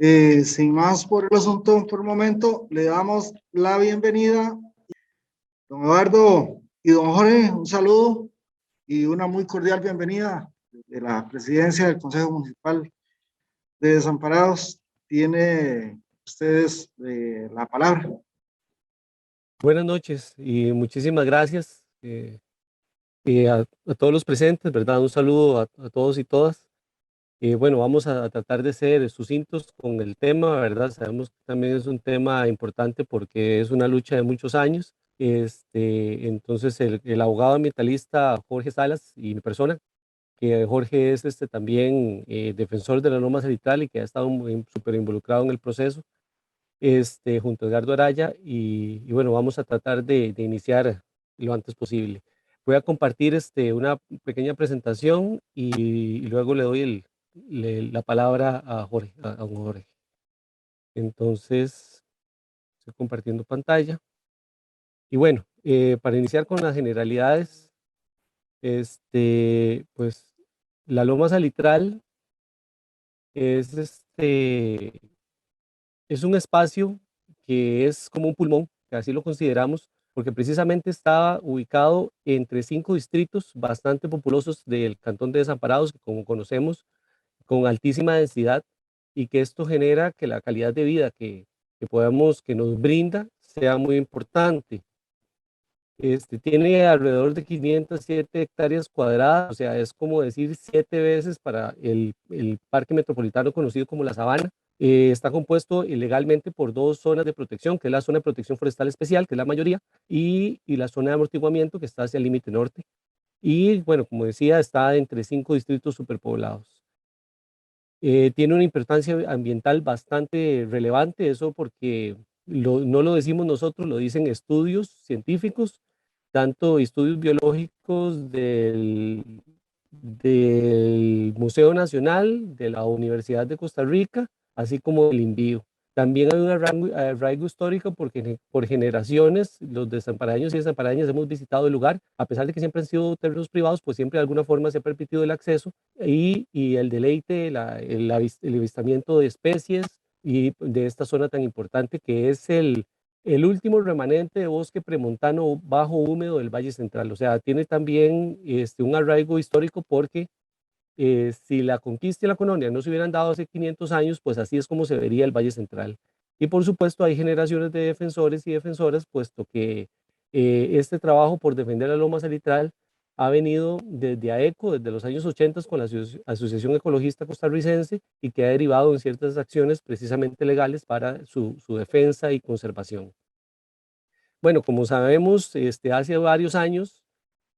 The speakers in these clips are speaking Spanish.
Sin más por el asunto por el momento, le damos la bienvenida. Don Eduardo y don Jorge, un saludo y una muy cordial bienvenida de la presidencia del Consejo Municipal de Desamparados. Tiene ustedes la palabra. Buenas noches y muchísimas gracias a todos los presentes, ¿verdad? Un saludo a todos y todas. Bueno, vamos a tratar de ser sucintos con el tema, ¿verdad? Sabemos que también es un tema importante porque es una lucha de muchos años. Entonces, el abogado ambientalista Jorge Salas y mi persona, que Jorge es también defensor de la norma satelital y que ha estado súper involucrado en el proceso junto a Edgardo Araya y bueno, vamos a tratar de iniciar lo antes posible. Voy a compartir una pequeña presentación y luego le doy la palabra a Jorge, a don Jorge. Entonces, estoy compartiendo pantalla. Y bueno, para iniciar con las generalidades, pues la loma salitral es es un espacio que es como un pulmón, que así lo consideramos, porque precisamente está ubicado entre 5 distritos bastante populosos del Cantón de Desamparados, que como conocemos, con altísima densidad, y que esto genera que la calidad de vida que nos brinda sea muy importante. Tiene alrededor de 507 hectáreas cuadradas, o sea, es como decir 7 veces para el parque metropolitano conocido como La Sabana. Está compuesto ilegalmente por 2 zonas de protección, que es la zona de protección forestal especial, que es la mayoría, y la zona de amortiguamiento, que está hacia el límite norte. Y bueno, como decía, está entre 5 distritos superpoblados. Tiene una importancia ambiental bastante relevante, eso porque no lo decimos nosotros, lo dicen estudios científicos, tanto estudios biológicos del Museo Nacional, de la Universidad de Costa Rica, así como del INVIO. También hay un arraigo histórico porque por generaciones los desamparaños y desamparañas hemos visitado el lugar, a pesar de que siempre han sido terrenos privados, pues siempre de alguna forma se ha permitido el acceso y el deleite, el avistamiento de especies y de esta zona tan importante que es el último remanente de bosque premontano bajo húmedo del Valle Central. O sea, tiene también un arraigo histórico porque si la conquista y la colonia no se hubieran dado hace 500 años, pues así es como se vería el Valle Central. Y por supuesto hay generaciones de defensores y defensoras, puesto que este trabajo por defender la loma salitral ha venido desde AECO, desde los años 80 con la Asociación Ecologista Costarricense y que ha derivado en ciertas acciones precisamente legales para su defensa y conservación. Bueno, como sabemos, hace varios años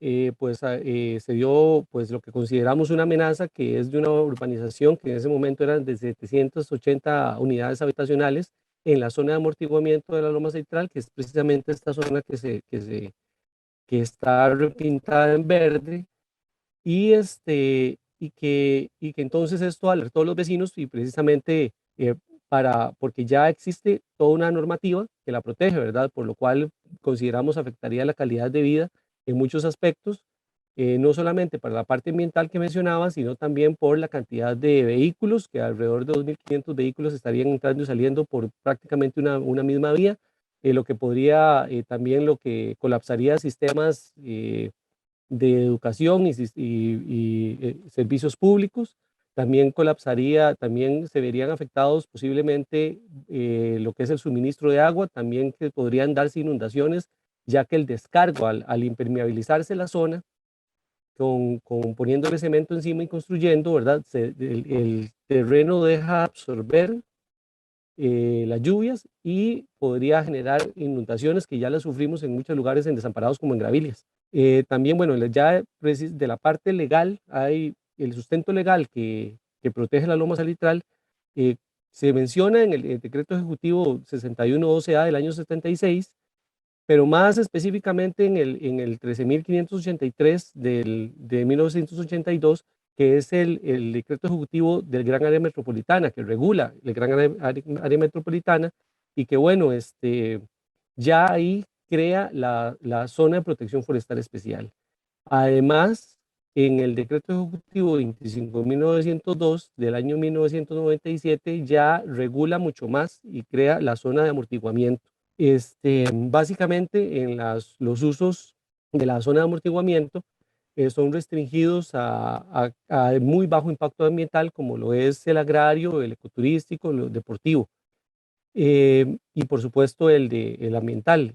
se dio pues lo que consideramos una amenaza, que es de una urbanización que en ese momento eran de 780 unidades habitacionales en la zona de amortiguamiento de la Loma Central, que es precisamente esta zona que está repintada en verde y que entonces esto alertó a los vecinos y precisamente porque ya existe toda una normativa que la protege, ¿verdad? Por lo cual consideramos afectaría la calidad de vida en muchos aspectos, no solamente para la parte ambiental que mencionaba, sino también por la cantidad de vehículos, que alrededor de 2.500 vehículos estarían entrando y saliendo por prácticamente una misma vía, lo que podría también lo que colapsaría sistemas de educación y servicios públicos. También colapsaría, también se verían afectados posiblemente lo que es el suministro de agua, también que podrían darse inundaciones, ya que el descargo al impermeabilizarse la zona, poniéndole cemento encima y construyendo, ¿verdad? El terreno deja absorber las lluvias y podría generar inundaciones que ya las sufrimos en muchos lugares en Desamparados como en Gravilias. También, bueno, ya de la parte legal, hay el sustento legal que protege la loma salitral. eh, Se menciona en el decreto ejecutivo 6112A del año 76, pero más específicamente en el 13.583 de 1982, que es el decreto ejecutivo del Gran Área Metropolitana, que regula el Gran Área Metropolitana, y que bueno, ya ahí crea la zona de protección forestal especial. Además, en el decreto ejecutivo 25.902 del año 1997 ya regula mucho más y crea la zona de amortiguamiento. Básicamente en los usos de la zona de amortiguamiento son restringidos a muy bajo impacto ambiental, como lo es el agrario, el ecoturístico, el deportivo, y por supuesto el ambiental.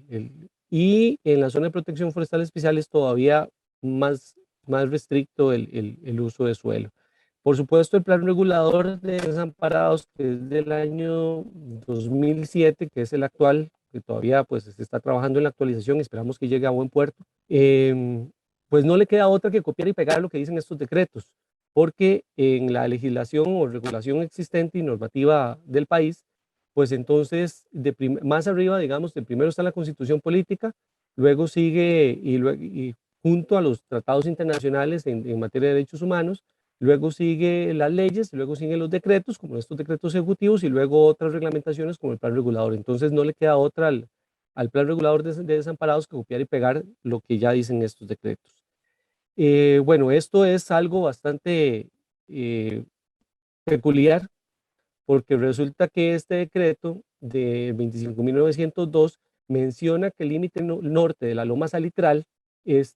Y en la zona de protección forestal especial es todavía más restricto el uso de suelo. Por supuesto, el plan regulador de desamparados, que es del año 2007, que es el actual, que todavía pues se está trabajando en la actualización, esperamos que llegue a buen puerto, pues no le queda otra que copiar y pegar lo que dicen estos decretos, porque en la legislación o regulación existente y normativa del país, pues entonces más arriba, digamos, de primero está la Constitución política, luego sigue y junto a los tratados internacionales en materia de derechos humanos, luego sigue las leyes, luego siguen los decretos, como estos decretos ejecutivos, y luego otras reglamentaciones como el plan regulador. Entonces no le queda otra al plan regulador de desamparados que copiar y pegar lo que ya dicen estos decretos. Bueno, esto es algo bastante peculiar, porque resulta que este decreto de 25.902 menciona que el límite norte de la Loma Salitral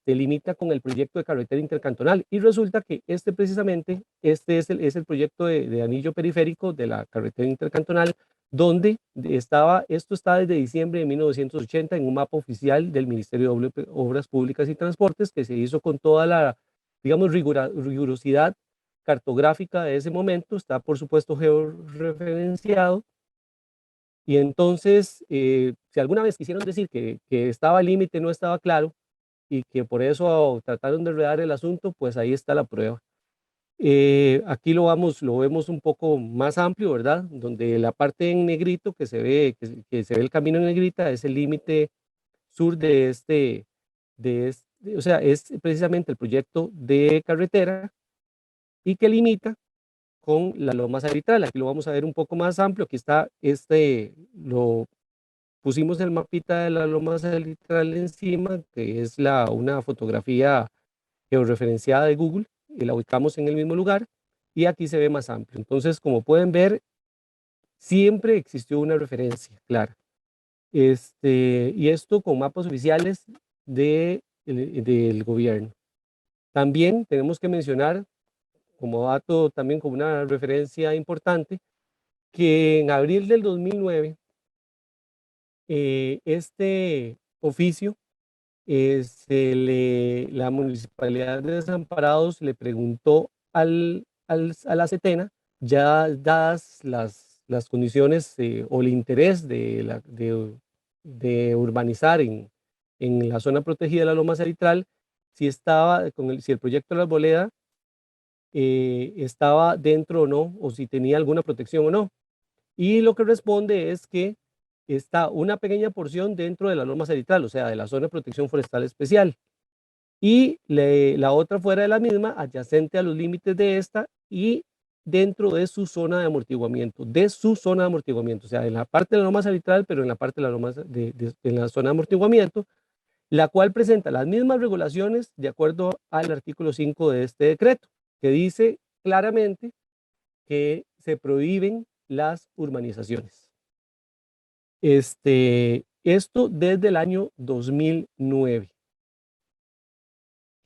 limita con el proyecto de carretera intercantonal, y resulta que precisamente es el proyecto de anillo periférico de la carretera intercantonal, donde esto está desde diciembre de 1980 en un mapa oficial del Ministerio de Obras Públicas y Transportes, que se hizo con toda la, digamos, rigurosidad cartográfica de ese momento, está por supuesto georreferenciado. Y entonces, si alguna vez quisieron decir que estaba el límite, no estaba claro, y que por eso trataron de enredar el asunto, pues ahí está la prueba. Aquí lo vemos un poco más amplio, ¿verdad? Donde la parte en negrito que se ve el camino en negrita, es el límite sur o sea, es precisamente el proyecto de carretera, y que limita con la loma Salitral. Aquí lo vamos a ver un poco más amplio. Aquí está, lo pusimos el mapita de la loma Salitral encima, que es una fotografía georreferenciada de Google, y la ubicamos en el mismo lugar, y aquí se ve más amplio. Entonces, como pueden ver, siempre existió una referencia clara. Y esto con mapas oficiales del gobierno. También tenemos que mencionar, como dato, también como una referencia importante, que en abril del 2009, este oficio, la Municipalidad de Desamparados le preguntó a la CETENA, ya dadas las condiciones o el interés de urbanizar en la zona protegida de la Loma Salitral, si el proyecto de la Arboleda estaba dentro o no, o si tenía alguna protección o no. Y lo que responde es que está una pequeña porción dentro de la norma Salitral, o sea, de la zona de protección forestal especial, y la otra fuera de la misma, adyacente a los límites de esta y dentro de su zona de amortiguamiento, o sea, en la parte de la norma Salitral, pero en la parte de la norma en la zona de amortiguamiento, la cual presenta las mismas regulaciones de acuerdo al artículo 5 de este decreto, que dice claramente que se prohíben las urbanizaciones. Esto desde el año 2009.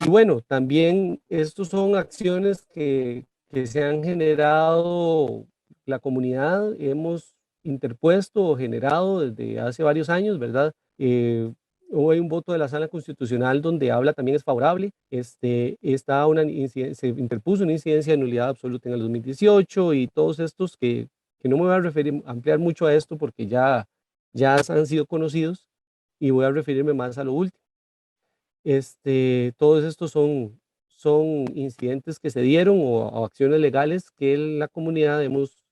Y bueno, también estos son acciones que se han generado, la comunidad hemos interpuesto o generado desde hace varios años, ¿verdad? Hubo un voto de la Sala Constitucional donde habla, también es favorable. Se interpuso una incidencia de nulidad absoluta en el 2018, y todos estos que no me voy a ampliar mucho a esto porque ya han sido conocidos, y voy a referirme más a lo último. Todos estos son incidentes que se dieron o acciones legales que la comunidad hemos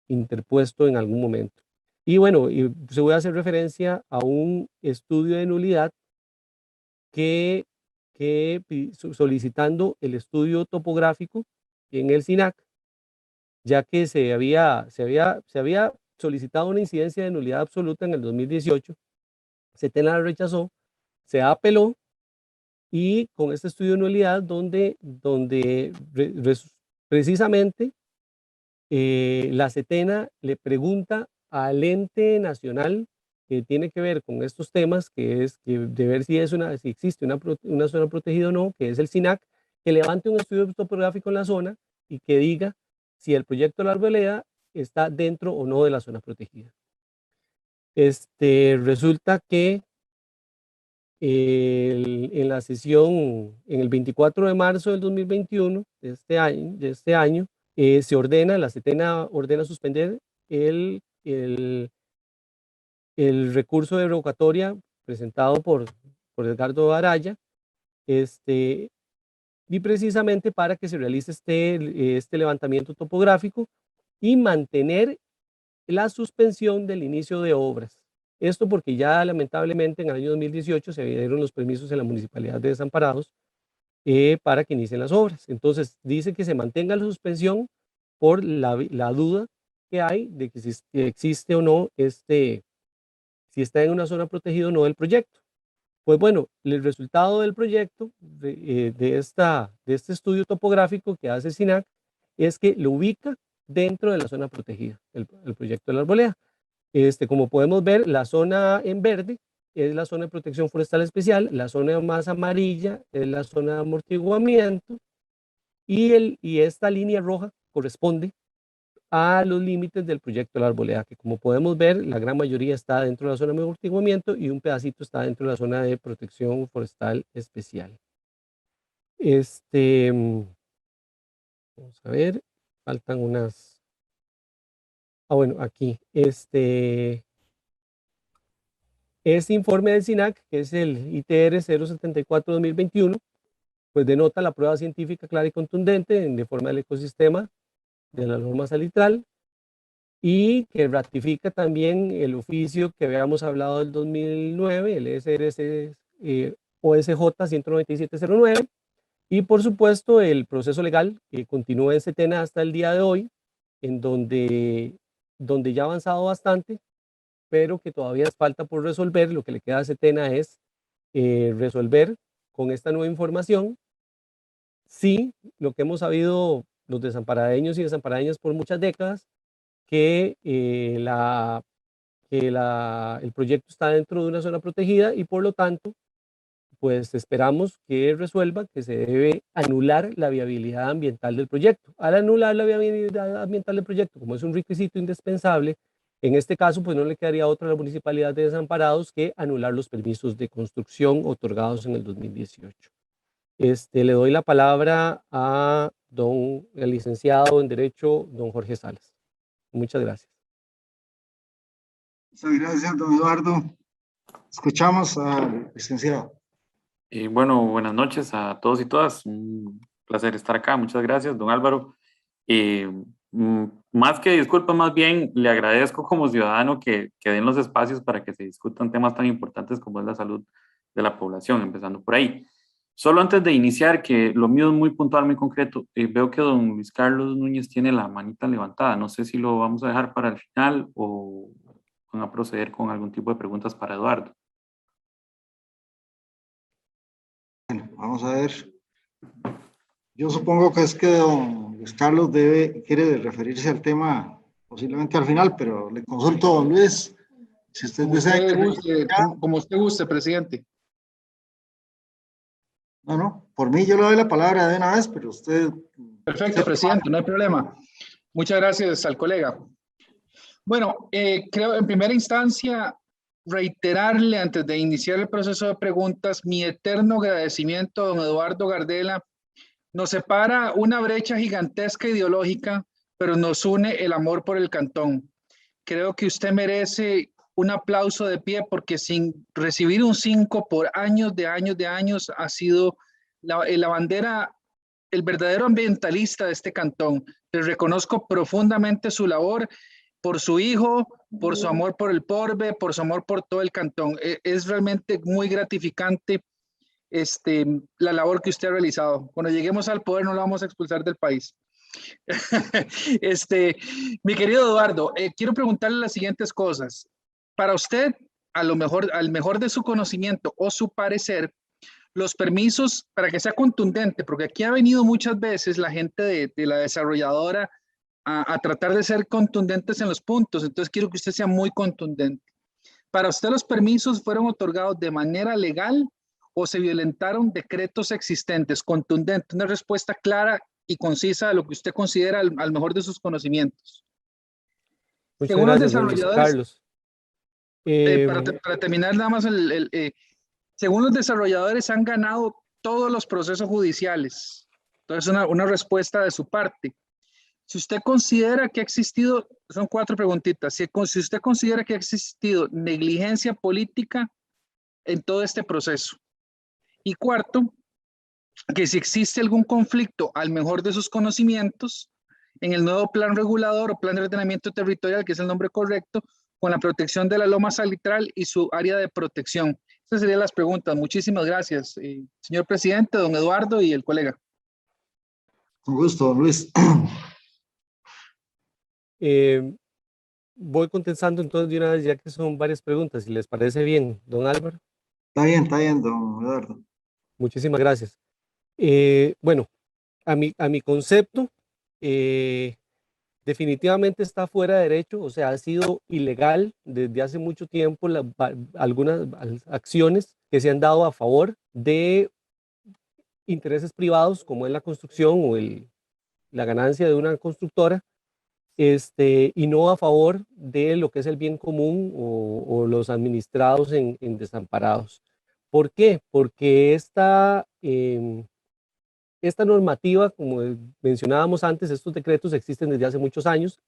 interpuesto en algún momento. Y bueno, se voy a hacer referencia a un estudio de nulidad solicitando el estudio topográfico en el SINAC, ya que se había solicitado una incidencia de nulidad absoluta en el 2018, CETENA la rechazó, se apeló, y con este estudio de nulidad donde precisamente la SETENA le pregunta al ente nacional que tiene que ver con estos temas, que es que de ver si existe una zona protegida o no, que es el SINAC, que levante un estudio topográfico en la zona y que diga si el proyecto de la arboleda está dentro o no de la zona protegida. Resulta que en la sesión, en el 24 de marzo del 2021, de este año, se ordena, la SETENA ordena suspender el recurso de revocatoria presentado por Edgardo Araya, y precisamente para que se realice este levantamiento topográfico y mantener la suspensión del inicio de obras. Esto porque ya lamentablemente en el año 2018 se dieron los permisos en la Municipalidad de Desamparados para que inicien las obras. Entonces dice que se mantenga la suspensión por la duda que hay de que si existe o no si está en una zona protegida o no del proyecto. Pues bueno, el resultado del proyecto, de este estudio topográfico que hace SINAC, es que lo ubica dentro de la zona protegida, el proyecto de la arboleda. Como podemos ver, la zona en verde es la zona de protección forestal especial, la zona más amarilla es la zona de amortiguamiento, y esta línea roja corresponde a los límites del proyecto de la arboleda, que como podemos ver, la gran mayoría está dentro de la zona de amortiguamiento y un pedacito está dentro de la zona de protección forestal especial. Vamos a ver, faltan unas... bueno, aquí, este informe del SINAC, que es el ITR 074-2021, pues denota la prueba científica clara y contundente de forma del ecosistema de la norma salitral, y que ratifica también el oficio que habíamos hablado del 2009, el SRC OSJ 19709, y por supuesto el proceso legal que continúa en SETENA hasta el día de hoy, en donde ya ha avanzado bastante, pero que todavía falta por resolver. Lo que le queda a SETENA es resolver con esta nueva información si lo que hemos sabido los desamparadeños y desamparadeñas por muchas décadas, que el proyecto está dentro de una zona protegida, y por lo tanto, pues esperamos que resuelva que se debe anular la viabilidad ambiental del proyecto. Al anular la viabilidad ambiental del proyecto, como es un requisito indispensable, en este caso, pues no le quedaría otra a la Municipalidad de Desamparados que anular los permisos de construcción otorgados en el 2018. Le doy la palabra a el licenciado en Derecho, don Jorge Salas. Muchas gracias. Muchas gracias, don Eduardo. Escuchamos al licenciado. Bueno, buenas noches a todos y todas. Un placer estar acá. Muchas gracias, don Álvaro. Más que disculpas, más bien le agradezco como ciudadano que den los espacios para que se discutan temas tan importantes como es la salud de la población, empezando por ahí. Solo antes de iniciar, que lo mío es muy puntual, muy concreto, veo que don Luis Carlos Núñez tiene la manita levantada. No sé si lo vamos a dejar para el final o van a proceder con algún tipo de preguntas para Eduardo. Bueno, vamos a ver. Yo supongo que es que don Luis Carlos quiere referirse al tema posiblemente al final, pero le consulto a don Luis si usted desea. Como usted guste, presidente. No, por mí yo le doy la palabra de una vez, pero usted... Perfecto, presidente, no hay problema. Muchas gracias al colega. Bueno, creo en primera instancia reiterarle antes de iniciar el proceso de preguntas mi eterno agradecimiento a don Eduardo Gardela. Nos separa una brecha gigantesca ideológica, pero nos une el amor por el cantón. Creo que usted merece un aplauso de pie, porque sin recibir un 5 por años ha sido la bandera, el verdadero ambientalista de este cantón. Le reconozco profundamente su labor por su hijo, por su amor por el Porbe, por su amor por todo el cantón. Es realmente muy gratificante la labor que usted ha realizado. Cuando lleguemos al poder no lo vamos a expulsar del país. Mi querido Eduardo, quiero preguntarle las siguientes cosas. Para usted, al mejor de su conocimiento o su parecer, Los permisos, para que sea contundente, porque aquí ha venido muchas veces la gente de la desarrolladora a tratar de ser contundentes en los puntos, entonces quiero que usted sea muy contundente. ¿Para usted los permisos fueron otorgados de manera legal o se violentaron decretos existentes? Contundente, una respuesta clara y concisa de lo que usted considera al mejor de sus conocimientos. Muchas Según los gracias, don Luis desarrolladores, Carlos. para terminar nada más, según los desarrolladores han ganado todos los procesos judiciales. Entonces, una respuesta de su parte. Si usted considera que ha existido, son 4 preguntitas, si usted considera que ha existido negligencia política en todo este proceso. Y cuarto, que si existe algún conflicto al mejor de sus conocimientos en el nuevo plan regulador o plan de ordenamiento territorial, que es el nombre correcto, con la protección de la loma salitral y su área de protección. Esas serían las preguntas. Muchísimas gracias, señor presidente, don Eduardo y el colega. Con gusto, don Luis. Voy contestando entonces de una vez, ya que son varias preguntas, si les parece bien, don Álvaro. Está bien, don Eduardo. Muchísimas gracias. Bueno, a mi concepto, definitivamente está fuera de derecho, o sea, ha sido ilegal desde hace mucho tiempo algunas acciones que se han dado a favor de intereses privados, como es la construcción o la ganancia de una constructora, y no a favor de lo que es el bien común o los administrados en desamparados. ¿Por qué? Porque esta normativa, como mencionábamos antes, estos decretos existen desde hace muchos años,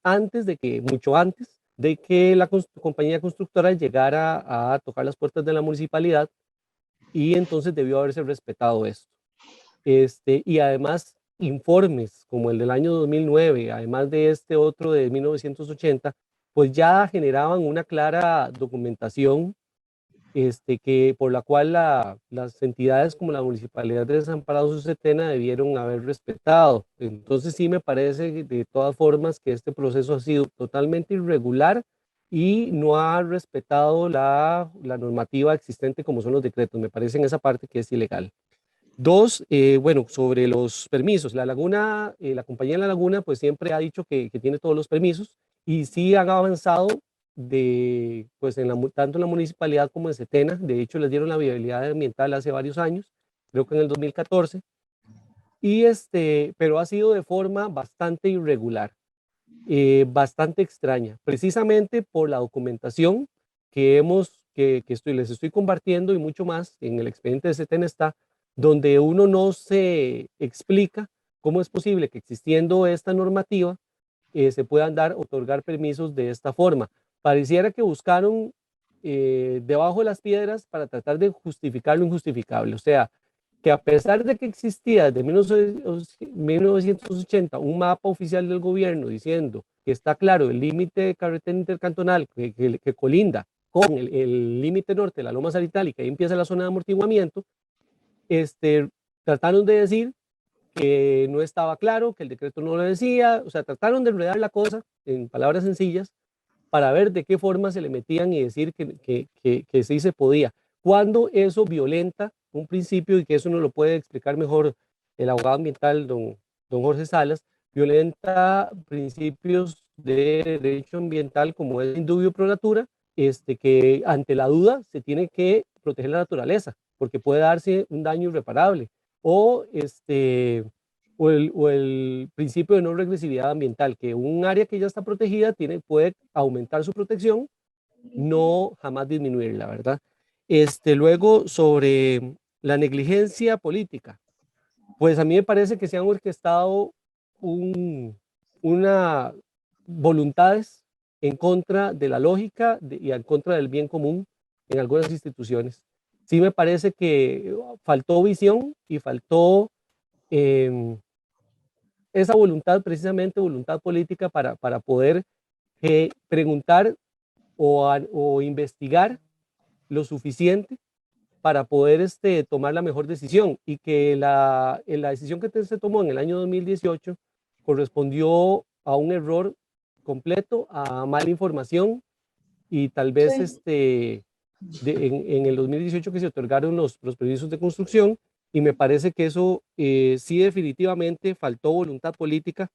mucho antes de que la compañía constructora llegara a tocar las puertas de la municipalidad, y entonces debió haberse respetado esto. Y además informes como el del año 2009, además de este otro de 1980, pues ya generaban una clara documentación por la cual las entidades como la Municipalidad de Desamparados y Setena debieron haber respetado. Entonces sí me parece de todas formas que este proceso ha sido totalmente irregular y no ha respetado la normativa existente como son los decretos. Me parece en esa parte que es ilegal. 2, bueno, sobre los permisos. La Laguna, la compañía de La Laguna, pues siempre ha dicho que tiene todos los permisos y sí han avanzado pues tanto en la municipalidad como en Setena. De hecho, les dieron la viabilidad ambiental hace varios años, creo que en el 2014. Pero ha sido de forma bastante irregular, bastante extraña, precisamente por la documentación que les estoy compartiendo y mucho más en el expediente de Setena está, donde uno no se explica cómo es posible que existiendo esta normativa se puedan otorgar permisos de esta forma. Pareciera que buscaron debajo de las piedras para tratar de justificar lo injustificable. O sea, que a pesar de que existía desde 1980 un mapa oficial del gobierno diciendo que está claro el límite de carretera intercantonal que colinda con el límite norte de la Loma Salitral y que ahí empieza la zona de amortiguamiento, trataron de decir que no estaba claro, que el decreto no lo decía, o sea, trataron de enredar la cosa en palabras sencillas para ver de qué forma se le metían y decir que sí se podía, cuando eso violenta un principio, y que eso nos lo puede explicar mejor el abogado ambiental, don Jorge Salas, violenta principios de derecho ambiental como es el indubio pro natura, que ante la duda se tiene que proteger la naturaleza, porque puede darse un daño irreparable, o el principio de no regresividad ambiental, que un área que ya está protegida puede aumentar su protección, no jamás disminuirla, ¿verdad? Luego, sobre la negligencia política, pues a mí me parece que se han orquestado una voluntades en contra de la lógica y en contra del bien común en algunas instituciones. Sí me parece que faltó visión y faltó esa voluntad, precisamente voluntad política para poder preguntar o investigar lo suficiente para poder tomar la mejor decisión, y que la decisión que se tomó en el año 2018 correspondió a un error completo, a mala información y tal vez en el 2018 que se otorgaron los permisos de construcción, y me parece que eso sí definitivamente faltó voluntad política,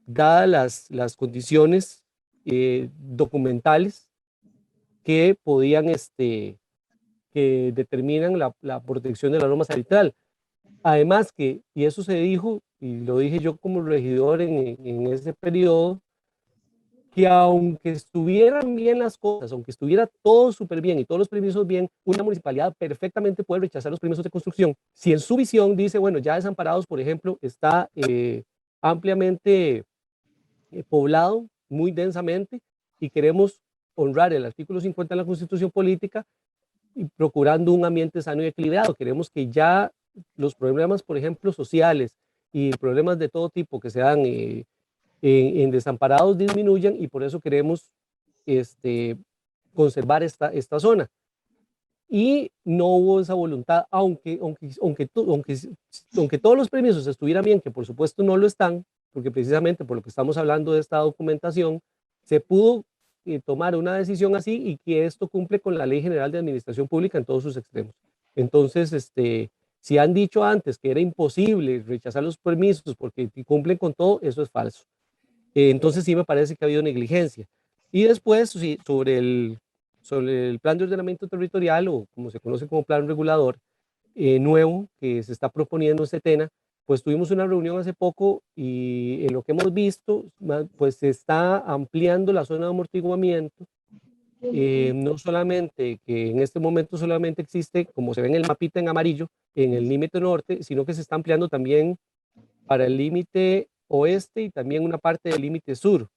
dadas las condiciones documentales que podían, que determinan la protección de la norma arbitral. Además que, y eso se dijo, y lo dije yo como regidor en ese periodo, que aunque estuvieran bien las cosas, aunque estuviera todo súper bien y todos los permisos bien, una municipalidad perfectamente puede rechazar los permisos de construcción. Si en su visión dice, bueno, ya Desamparados, por ejemplo, está ampliamente poblado, muy densamente, y queremos honrar el artículo 50 de la Constitución Política y procurando un ambiente sano y equilibrado. Queremos que ya los problemas, por ejemplo, sociales y problemas de todo tipo que se dan en Desamparados disminuyan, y por eso queremos conservar esta zona. Y no hubo esa voluntad, aunque todos los permisos estuvieran bien, que por supuesto no lo están, porque precisamente por lo que estamos hablando de esta documentación, se pudo tomar una decisión así, y que esto cumple con la Ley General de Administración Pública en todos sus extremos. Entonces, si han dicho antes que era imposible rechazar los permisos porque cumplen con todo, eso es falso. Entonces sí me parece que ha habido negligencia. Y después, sí, sobre el plan de ordenamiento territorial, o como se conoce como plan regulador nuevo que se está proponiendo en Setena, pues tuvimos una reunión hace poco, y en lo que hemos visto, pues se está ampliando la zona de amortiguamiento. No solamente que en este momento solamente existe, como se ve en el mapita en amarillo, en el límite norte, sino que se está ampliando también para el límite oeste y también una parte del límite sur.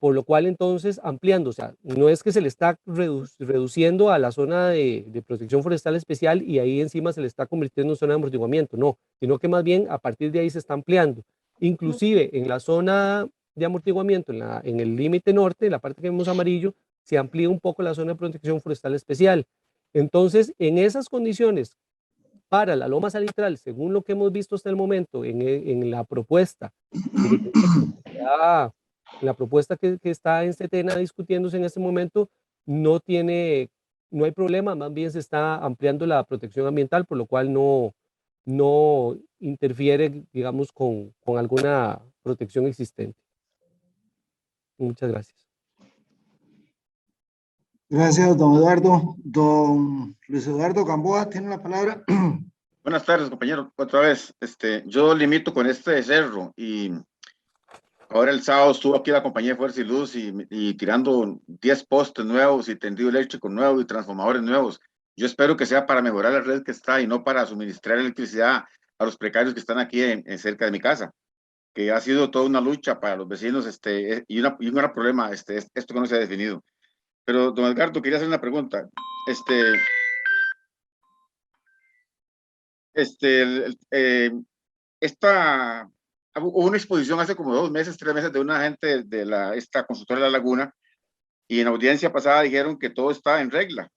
Por lo cual entonces ampliando, o sea, no es que se le está reduciendo a la zona de protección forestal especial y ahí encima se le está convirtiendo en zona de amortiguamiento, no, sino que más bien a partir de ahí se está ampliando. Inclusive en la zona de amortiguamiento, en el límite norte, la parte que vemos amarillo, se amplía un poco la zona de protección forestal especial. Entonces, en esas condiciones, para la loma salitral, según lo que hemos visto hasta el momento en la propuesta, la propuesta que está en Setena discutiéndose en este momento, no hay problema, más bien se está ampliando la protección ambiental, por lo cual no interfiere, digamos, con alguna protección existente. Muchas gracias. Gracias, don Eduardo. Don Luis Eduardo Gamboa tiene la palabra. Buenas tardes, compañero. Otra vez, yo limito con este cerro, y ahora el sábado estuvo aquí la compañía de Fuerza y Luz y tirando 10 postes nuevos y tendido eléctrico nuevo y transformadores nuevos. Yo espero que sea para mejorar la red que está y no para suministrar electricidad a los precarios que están aquí cerca de mi casa, que ha sido toda una lucha para los vecinos y un gran problema esto que no se ha definido. Pero, don Edgardo, quería hacer una pregunta. Hubo una exposición hace como 2 meses, 3 meses, de una gente de esta constructora de La Laguna, y en audiencia pasada dijeron que todo estaba en regla.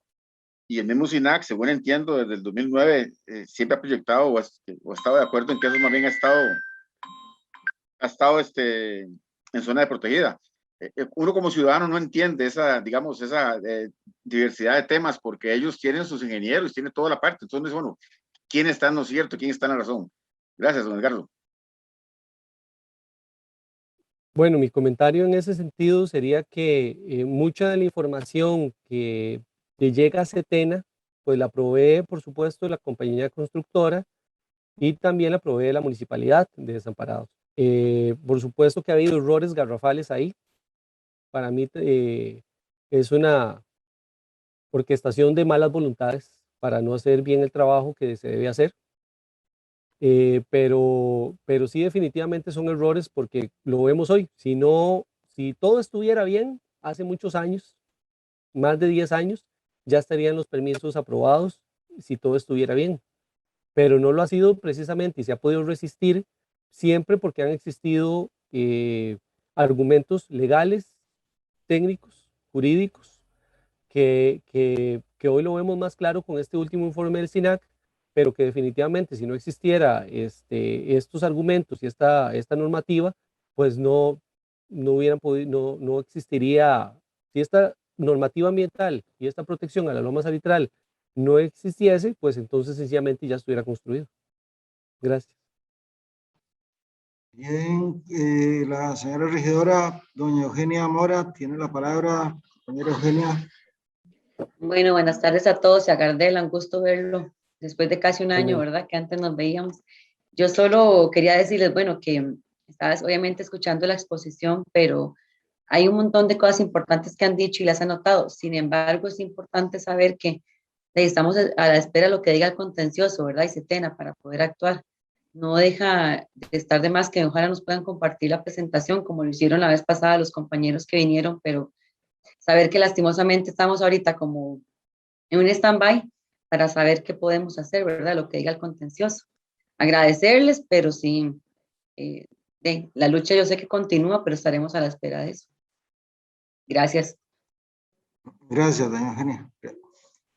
Y el mismo SINAC, según entiendo, desde el 2009 siempre ha proyectado o ha estado de acuerdo en que eso más bien ha estado en zona de protegida. Uno como ciudadano no entiende esa diversidad de temas, porque ellos tienen sus ingenieros, tienen toda la parte. Entonces, bueno, ¿quién está en lo cierto? ¿Quién está en la razón? Gracias, don Edgardo. Bueno, mi comentario en ese sentido sería que mucha de la información que llega a Setena, pues la provee, por supuesto, la compañía constructora, y también la provee la municipalidad de Desamparados. Por supuesto que ha habido errores garrafales ahí. Para mí es una orquestación de malas voluntades para no hacer bien el trabajo que se debe hacer. Pero sí, definitivamente son errores, porque lo vemos hoy. Si todo estuviera bien, hace muchos años, más de 10 años, ya estarían los permisos aprobados, si todo estuviera bien. Pero no lo ha sido precisamente, y se ha podido resistir siempre porque han existido argumentos legales, técnicos, jurídicos, que hoy lo vemos más claro con este último informe del SINAC, pero que definitivamente, si no existiera estos argumentos y esta normativa, pues no hubieran podido, no existiría. Si esta normativa ambiental y esta protección a la loma salitral no existiese, pues entonces sencillamente ya estuviera construido. Gracias. Bien, la señora regidora, doña Eugenia Mora, tiene la palabra. Compañera Eugenia. Bueno, buenas tardes a todos. A Gardela, un gusto verlo después de casi un año, ¿verdad? Que antes nos veíamos. Yo solo quería decirles, bueno, que estabas obviamente escuchando la exposición, pero hay un montón de cosas importantes que han dicho y las han notado. Sin embargo, es importante saber que estamos a la espera de lo que diga el contencioso, ¿verdad? Y Setena para poder actuar. No deja de estar de más que ojalá nos puedan compartir la presentación como lo hicieron la vez pasada los compañeros que vinieron, pero saber que lastimosamente estamos ahorita como en un stand-by para saber qué podemos hacer, ¿verdad? Lo que diga el contencioso. Agradecerles, pero sí, la lucha yo sé que continúa, pero estaremos a la espera de eso. Gracias. Gracias, doña Eugenia.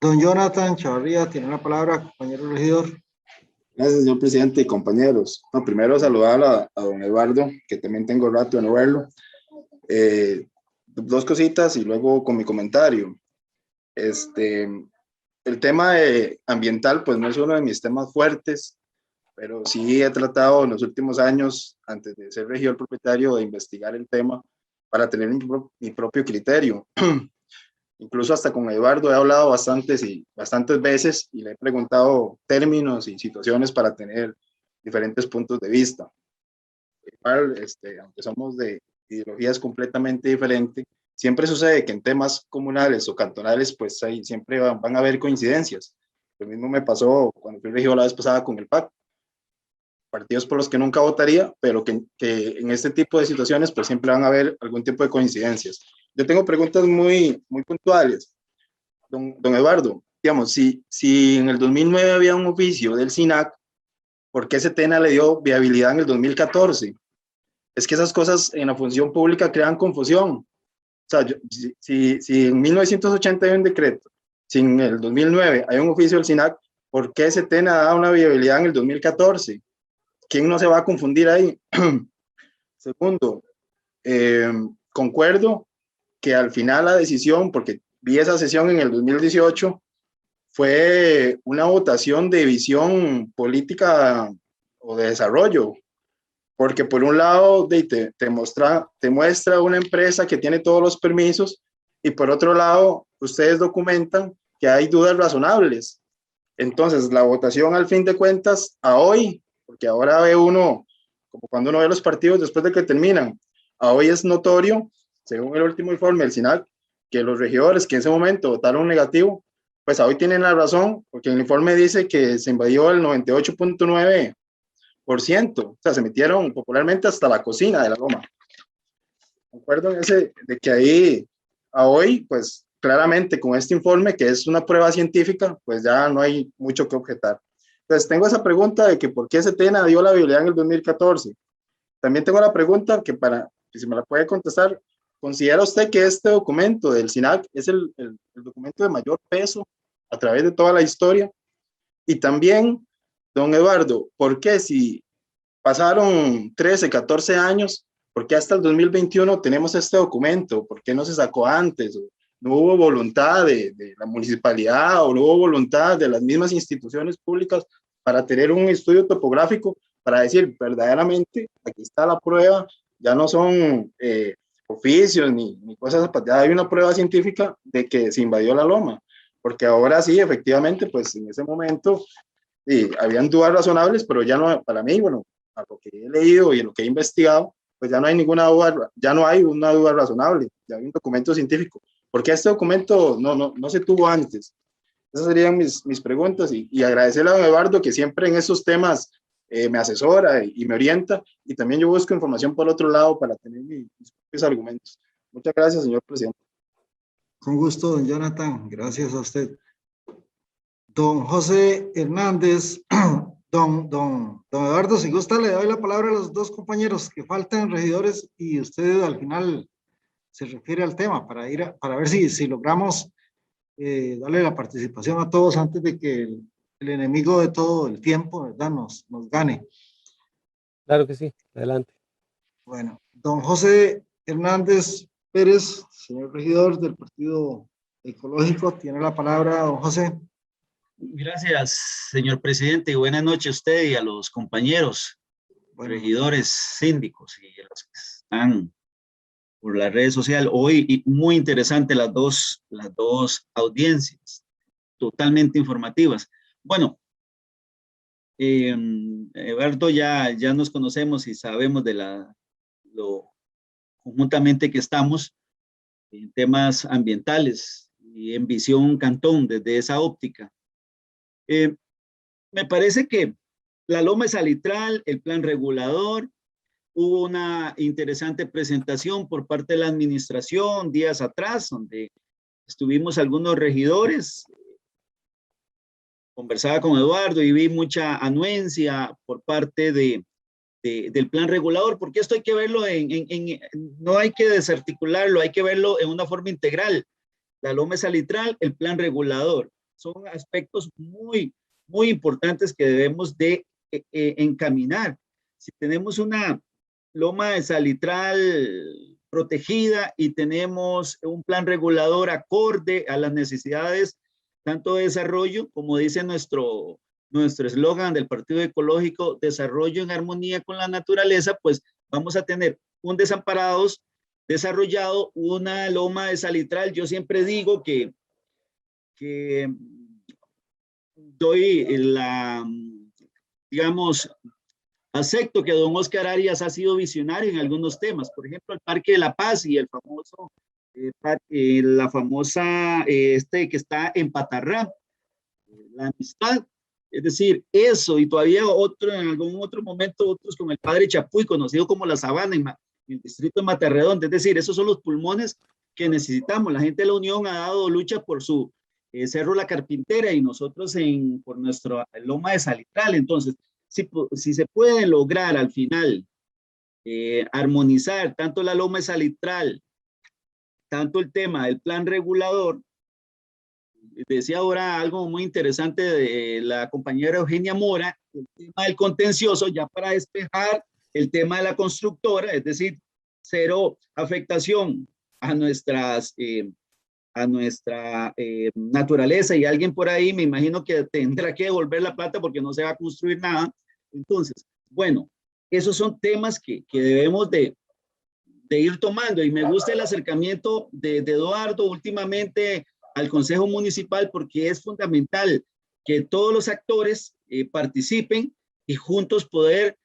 Don Jonathan Chavarría tiene la palabra, compañero regidor. Gracias, señor presidente y compañeros. No, primero saludar a don Eduardo, que también tengo rato de no verlo. Dos cositas y luego con mi comentario. El tema ambiental, pues no es uno de mis temas fuertes, pero sí he tratado en los últimos años, antes de ser regidor propietario, de investigar el tema para tener mi propio criterio. Incluso hasta con Eduardo he hablado bastantes veces y le he preguntado términos y situaciones para tener diferentes puntos de vista. Igual, aunque somos de ideologías completamente diferentes, siempre sucede que en temas comunales o cantonales, pues ahí siempre van a haber coincidencias. Lo mismo me pasó cuando fui regidor la vez pasada con el PAC. Partidos por los que nunca votaría, pero que en este tipo de situaciones pues siempre van a haber algún tipo de coincidencias. Yo tengo preguntas muy puntuales. Don Eduardo, digamos, si en el 2009 había un oficio del SINAC, ¿por qué Setena le dio viabilidad en el 2014? Es que esas cosas en la función pública crean confusión. O sea, si en 1980 hay un decreto, si en el 2009 hay un oficio del SINAC, ¿por qué Setena da una viabilidad en el 2014? ¿Quién no se va a confundir ahí? Segundo, concuerdo que al final la decisión, porque vi esa sesión en el 2018, fue una votación de visión política o de desarrollo, porque por un lado te muestra una empresa que tiene todos los permisos y por otro lado ustedes documentan que hay dudas razonables. Entonces la votación al fin de cuentas a hoy, porque ahora ve uno, como cuando uno ve los partidos después de que terminan, a hoy es notorio, según el último informe del SINAC, que los regidores que en ese momento votaron negativo, pues a hoy tienen la razón, porque el informe dice que se invadió el 98.9%, o sea, se metieron popularmente hasta la cocina de la loma. Concuerdo en ese, de que ahí, a hoy, pues claramente con este informe, que es una prueba científica, pues ya no hay mucho que objetar. Entonces, tengo esa pregunta de que por qué Setena dio la viabilidad en el 2014. También tengo la pregunta que si me la puede contestar, ¿considera usted que este documento del SINAC es el documento de mayor peso a través de toda la historia? Y también, don Eduardo, ¿por qué si pasaron 13, 14 años, por qué hasta el 2021 tenemos este documento? ¿Por qué no se sacó antes? ¿No hubo voluntad de la municipalidad o no hubo voluntad de las mismas instituciones públicas para tener un estudio topográfico para decir verdaderamente, aquí está la prueba, ya no son oficios ni cosas, ya hay una prueba científica de que se invadió la loma? Porque ahora sí, efectivamente, pues en ese momento sí, habían dudas razonables, pero ya no, para mí, bueno, a lo que he leído y a lo que he investigado, pues ya no hay ninguna duda, ya no hay una duda razonable, ya hay un documento científico. ¿Por qué este documento no se tuvo antes? Esas serían mis preguntas y agradecerle a don Eduardo que siempre en esos temas me asesora y me orienta, y también yo busco información por otro lado para tener mis propios argumentos. Muchas gracias, señor presidente. Con gusto, don Jonathan. Gracias a usted. Don José Hernández, don Eduardo, si gusta, le doy la palabra a los dos compañeros que faltan, regidores, y usted al final se refiere al tema para ver si logramos darle la participación a todos antes de que el enemigo de todo el tiempo, ¿verdad?, nos gane. Claro que sí, adelante. Bueno, don José Hernández Pérez, señor regidor del Partido Ecológico, tiene la palabra don José. Gracias, señor presidente, y buenas noches a usted y a los compañeros, regidores, síndicos y a los que están por las redes sociales. Hoy muy interesante las dos audiencias, totalmente informativas. Bueno, Eduardo, ya nos conocemos y sabemos de lo conjuntamente que estamos en temas ambientales y en visión Cantón desde esa óptica. Me parece que la Loma de Salitral, el plan regulador, hubo una interesante presentación por parte de la administración días atrás, donde estuvimos algunos regidores. Conversaba con Eduardo y vi mucha anuencia por parte del plan regulador, porque esto hay que verlo no hay que desarticularlo, hay que verlo en una forma integral. La Loma de Salitral, el plan regulador, son aspectos muy importantes que debemos de encaminar. Si tenemos una Loma de Salitral protegida y tenemos un plan regulador acorde a las necesidades tanto de desarrollo, como dice nuestro eslogan del Partido Ecológico, desarrollo en armonía con la naturaleza, pues vamos a tener un Desamparados desarrollado, una Loma de Salitral. Yo siempre digo que doy digamos, acepto que don Oscar Arias ha sido visionario en algunos temas, por ejemplo, el Parque de la Paz y el famoso, la famosa, que está en Patarrá, la amistad, es decir, eso, y todavía en algún otro momento, otros con el Padre Chapuy, conocido como La Sabana, en el distrito de Matarredonda, es decir, esos son los pulmones que necesitamos. La gente de la Unión ha dado lucha por su Cerro La Carpintera y nosotros por nuestra Loma de Salitral. Entonces, si se puede lograr al final armonizar tanto la Loma de Salitral, tanto el tema del plan regulador, decía ahora algo muy interesante de la compañera Eugenia Mora, el tema del contencioso, ya para despejar el tema de la constructora, es decir, cero afectación a nuestra naturaleza, y alguien por ahí me imagino que tendrá que devolver la plata porque no se va a construir nada. Entonces, bueno, esos son temas que debemos de ir tomando, y me gusta el acercamiento de Eduardo últimamente al Consejo Municipal, porque es fundamental que todos los actores participen y juntos poder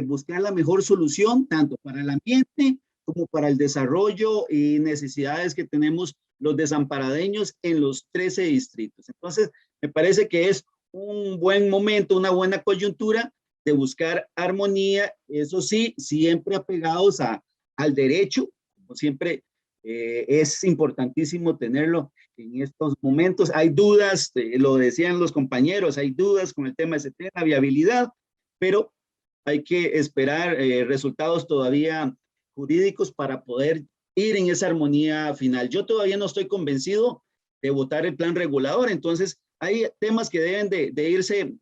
buscar la mejor solución, tanto para el ambiente como para el desarrollo y necesidades que tenemos los desamparadeños en los 13 distritos. Entonces, me parece que es un buen momento, una buena coyuntura de buscar armonía, eso sí, siempre apegados al derecho, como siempre es importantísimo tenerlo en estos momentos. Hay dudas, lo decían los compañeros, hay dudas con el tema de la viabilidad, pero hay que esperar resultados todavía jurídicos para poder ir en esa armonía final. Yo todavía no estoy convencido de votar el plan regulador, entonces hay temas que deben de irse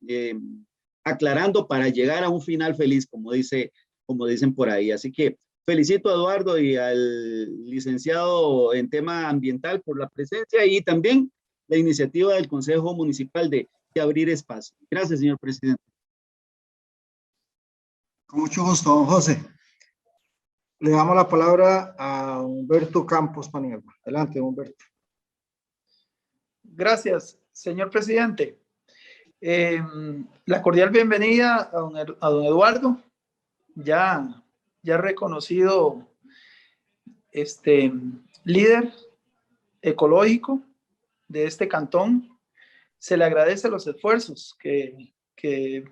aclarando para llegar a un final feliz, como dicen por ahí. Así que felicito a Eduardo y al licenciado en tema ambiental por la presencia y también la iniciativa del Consejo Municipal de abrir espacio. Gracias, señor presidente. Con mucho gusto, don José. Le damos la palabra a Humberto Campos Paniagua. Adelante, Humberto. Gracias, señor presidente. La cordial bienvenida a don Eduardo, ya reconocido líder ecológico de este cantón. Se le agradece los esfuerzos que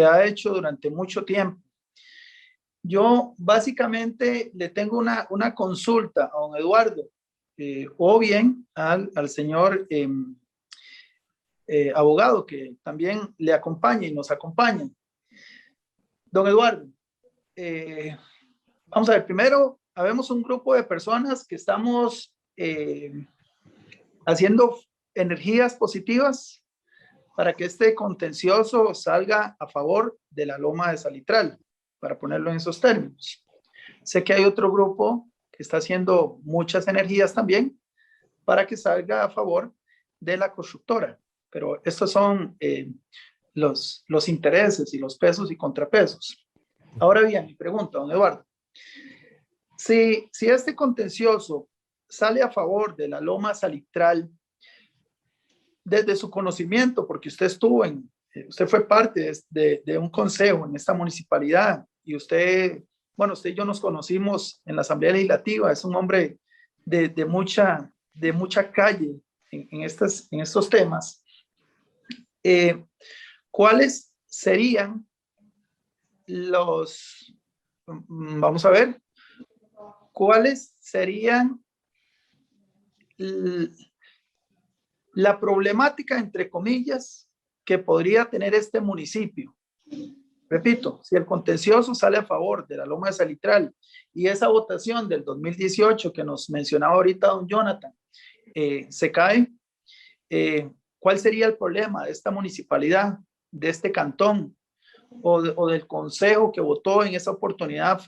ha hecho durante mucho tiempo. Yo básicamente le tengo una consulta a don Eduardo, o bien al señor abogado que también le acompaña y nos acompaña. Don Eduardo, vamos a ver, primero, habemos un grupo de personas que estamos haciendo energías positivas para que este contencioso salga a favor de la Loma de Salitral, para ponerlo en esos términos. Sé que hay otro grupo que está haciendo muchas energías también para que salga a favor de la constructora. Pero estos son los intereses y los pesos y contrapesos. Ahora bien, mi pregunta, don Eduardo. Si este contencioso sale a favor de la loma salitral, desde su conocimiento, porque usted usted fue parte de un consejo en esta municipalidad y usted y yo nos conocimos en la Asamblea Legislativa, es un hombre de mucha calle en estos temas. ¿Cuáles serían vamos a ver, cuáles serían la problemática, entre comillas, que podría tener este municipio? Repito, si el contencioso sale a favor de la loma de Salitral y esa votación del 2018 que nos mencionaba ahorita don Jonathan se cae, ¿cuál sería el problema de esta municipalidad, de este cantón o del consejo que votó en esa oportunidad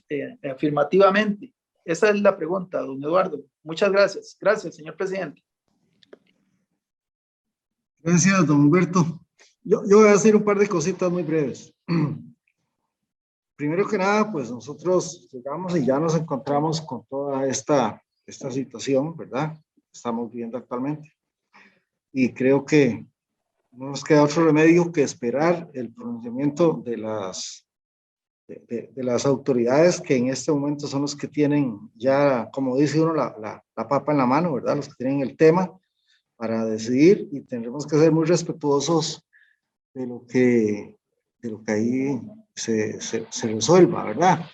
afirmativamente? Esa es la pregunta, don Eduardo. Muchas gracias. Gracias, señor presidente. Gracias, don Humberto. Yo voy a decir un par de cositas muy breves. Primero que nada, pues nosotros llegamos y ya nos encontramos con toda esta situación, ¿verdad? Estamos viviendo actualmente. Y creo que no nos queda otro remedio que esperar el pronunciamiento de las autoridades que en este momento son los que tienen ya, como dice uno, la papa en la mano, ¿verdad? Los que tienen el tema para decidir, y tendremos que ser muy respetuosos de lo que ahí se resuelva, ¿verdad?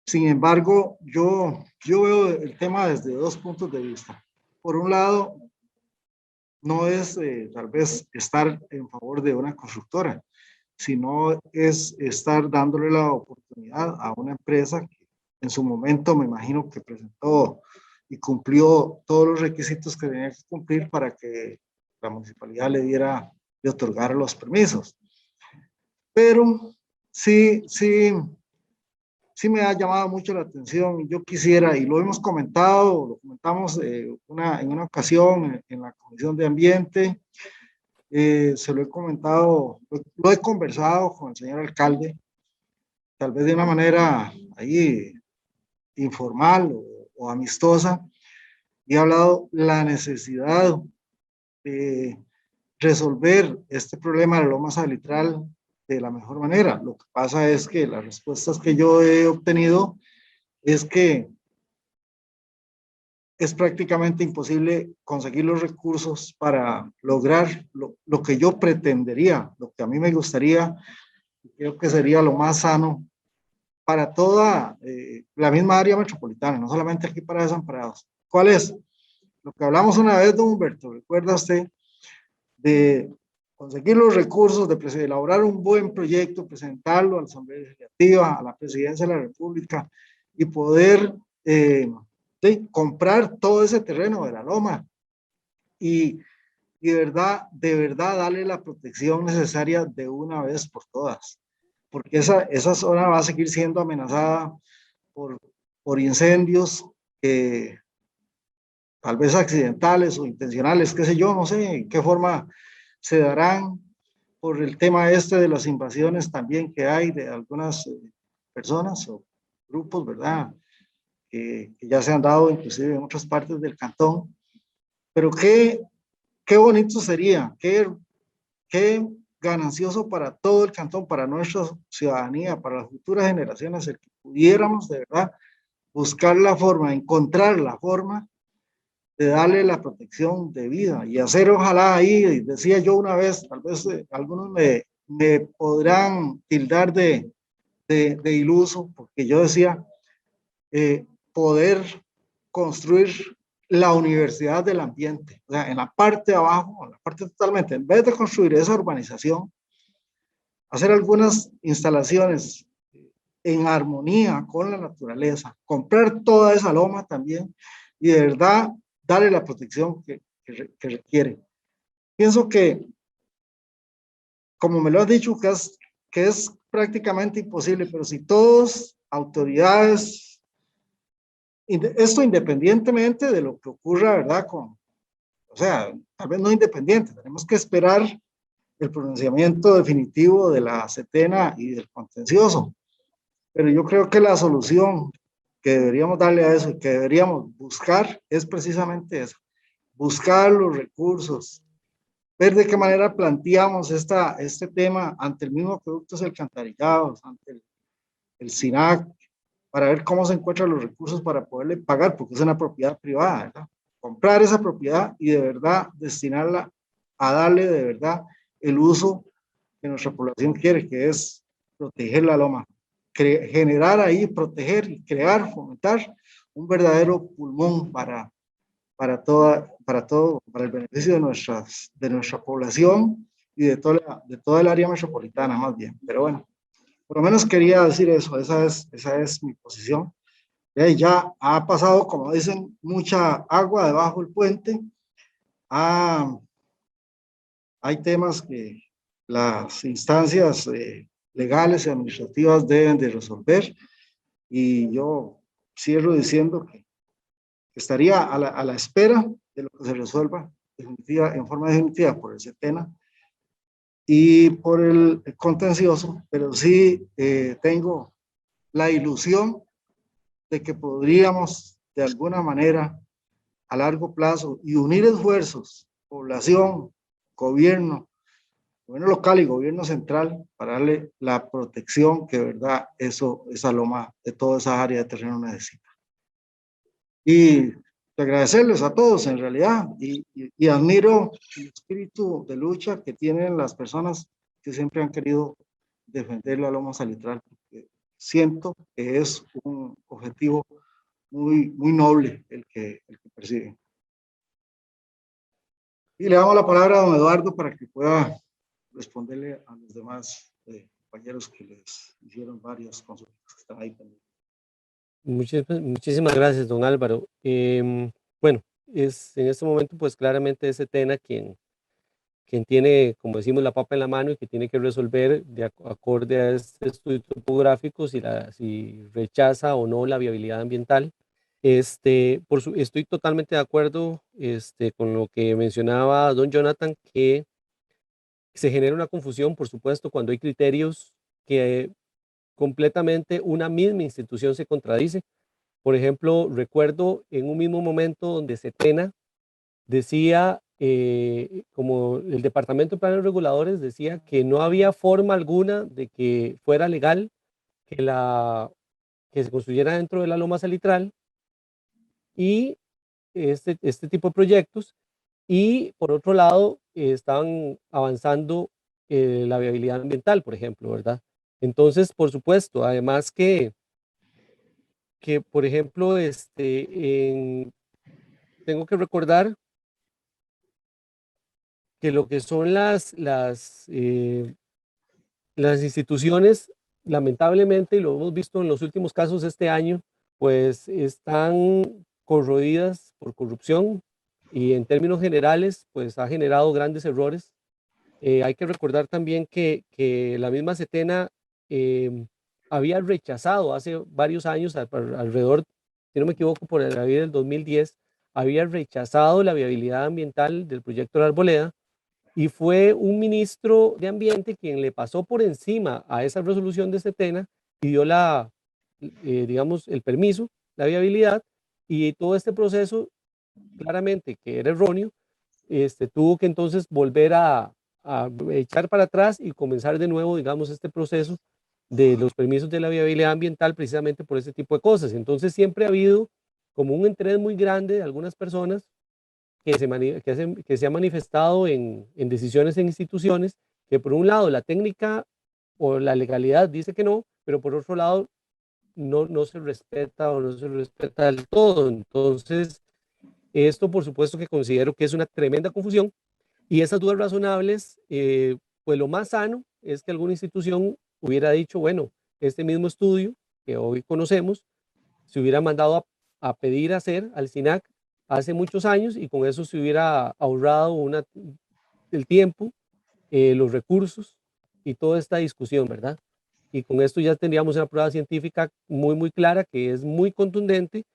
Sin embargo, yo veo el tema desde dos puntos de vista. Por un lado, no es tal vez estar en favor de una constructora, sino es estar dándole la oportunidad a una empresa que en su momento me imagino que presentó y cumplió todos los requisitos que tenía que cumplir para que la municipalidad le otorgara los permisos. Pero sí me ha llamado mucho la atención. Yo quisiera, y lo hemos comentado, lo comentamos en una ocasión en la Comisión de Ambiente, se lo he comentado, lo he conversado con el señor alcalde, tal vez de una manera ahí informal o amistosa, y he hablado la necesidad de resolver este problema de la loma salitral de la mejor manera. Lo que pasa es que las respuestas que yo he obtenido es que es prácticamente imposible conseguir los recursos para lograr lo que yo pretendería, lo que a mí me gustaría, creo que sería lo más sano para toda la misma área metropolitana, no solamente aquí para Desamparados. ¿Cuál es? Lo que hablamos una vez, don Humberto, ¿recuerda usted? De conseguir los recursos, de elaborar un buen proyecto, presentarlo a la Asamblea Legislativa, a la Presidencia de la República y poder comprar todo ese terreno de la loma y de verdad darle la protección necesaria de una vez por todas, porque esa zona va a seguir siendo amenazada por incendios tal vez accidentales o intencionales, qué sé yo, no sé en qué forma se darán, por el tema de las invasiones también que hay de algunas personas o grupos, ¿verdad? Que ya se han dado inclusive en otras partes del cantón. Pero qué bonito sería, qué ganancioso para todo el cantón, para nuestra ciudadanía, para las futuras generaciones, el que pudiéramos de verdad buscar la forma, encontrar la forma de darle la protección de vida y hacer, ojalá ahí, decía yo una vez, tal vez algunos me podrán tildar de iluso, porque yo decía poder construir la universidad del ambiente, o sea, en la parte de abajo, en la parte totalmente, en vez de construir esa urbanización, hacer algunas instalaciones en armonía con la naturaleza, comprar toda esa loma también y de verdad darle la protección que requiere. Pienso que, como me lo has dicho, que es prácticamente imposible, pero si todos, autoridades, Esto independientemente de lo que ocurra, ¿verdad? O sea, tal vez no independiente, tenemos que esperar el pronunciamiento definitivo de la Setena y del contencioso. Pero yo creo que la solución que deberíamos darle a eso y que deberíamos buscar es precisamente esa, buscar los recursos, ver de qué manera planteamos este tema ante el mismo Acueductos Alcantarillados, ante el SINAC, para ver cómo se encuentran los recursos para poderle pagar, porque es una propiedad privada, ¿verdad? Comprar esa propiedad y de verdad destinarla a darle de verdad el uso que nuestra población quiere, que es proteger la loma, generar ahí, proteger y crear, fomentar un verdadero pulmón para el beneficio de nuestra población y de toda el área metropolitana más bien. Pero bueno, por lo menos quería decir eso, esa es mi posición. Ya ha pasado, como dicen, mucha agua debajo del puente. Hay temas que las instancias legales y administrativas deben de resolver, y yo cierro diciendo que estaría a la espera de lo que se resuelva en forma definitiva por el SETENA y por el contencioso, pero sí tengo la ilusión de que podríamos de alguna manera a largo plazo y unir esfuerzos, población, gobierno local y gobierno central, para darle la protección que de verdad esa loma de toda esa área de terreno necesita. Y agradecerles a todos en realidad, y admiro el espíritu de lucha que tienen las personas que siempre han querido defender la loma salitral, porque siento que es un objetivo muy noble el que persiguen. Y le damos la palabra a don Eduardo para que pueda responderle a los demás compañeros que les hicieron varias consultas que están ahí también. Muchísimas gracias, don Álvaro. Bueno, es en este momento pues claramente es SETENA quien tiene, como decimos, la papa en la mano y que tiene que resolver de acorde a este estudio topográfico si rechaza o no la viabilidad ambiental. Estoy totalmente de acuerdo con lo que mencionaba don Jonathan, que se genera una confusión, por supuesto, cuando hay criterios que completamente una misma institución se contradice. Por ejemplo, recuerdo en un mismo momento donde SETENA decía, como el Departamento de Planes Reguladores decía que no había forma alguna de que fuera legal que se construyera dentro de la loma salitral y este tipo de proyectos, y por otro lado estaban avanzando la viabilidad ambiental, por ejemplo, ¿verdad? Entonces, por supuesto, además que por ejemplo, tengo que recordar que lo que son las instituciones, lamentablemente, y lo hemos visto en los últimos casos este año, pues están corroídas por corrupción, y en términos generales, pues ha generado grandes errores. Hay que recordar también que la misma SETENA había rechazado hace varios años, alrededor, si no me equivoco, por el año del 2010, había rechazado la viabilidad ambiental del proyecto de la Arboleda, y fue un ministro de Ambiente quien le pasó por encima a esa resolución de SETENA y dio digamos, el permiso, la viabilidad, y todo este proceso, claramente que era erróneo, tuvo que entonces volver a echar para atrás y comenzar de nuevo, digamos, este proceso de los permisos de la viabilidad ambiental, precisamente por ese tipo de cosas. Entonces siempre ha habido como un interés muy grande de algunas personas que se ha manifestado en decisiones en instituciones, que por un lado la técnica o la legalidad dice que no, pero por otro lado no se respeta o no se respeta del todo. Entonces, esto por supuesto que considero que es una tremenda confusión, y esas dudas razonables, pues lo más sano es que alguna institución hubiera dicho, bueno, este mismo estudio que hoy conocemos, se hubiera mandado a pedir hacer al SINAC hace muchos años, y con eso se hubiera ahorrado el tiempo, los recursos y toda esta discusión, ¿verdad? Y con esto ya tendríamos una prueba científica muy clara, que es muy contundente,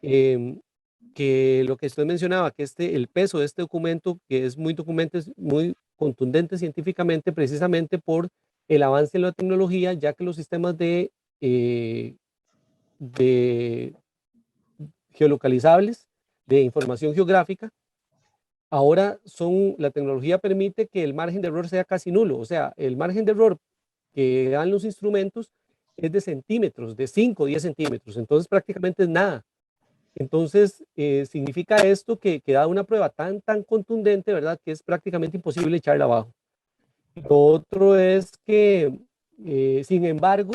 que lo que usted mencionaba, que el peso de este documento, que es muy contundente científicamente, precisamente por el avance en la tecnología, ya que los sistemas de geolocalizables, de información geográfica, ahora la tecnología permite que el margen de error sea casi nulo. O sea, el margen de error que dan los instrumentos es de centímetros, de 5 o 10 centímetros. Entonces prácticamente es nada. Entonces significa esto que da una prueba tan contundente, ¿verdad? Que es prácticamente imposible echarla abajo. Lo otro es que, sin embargo,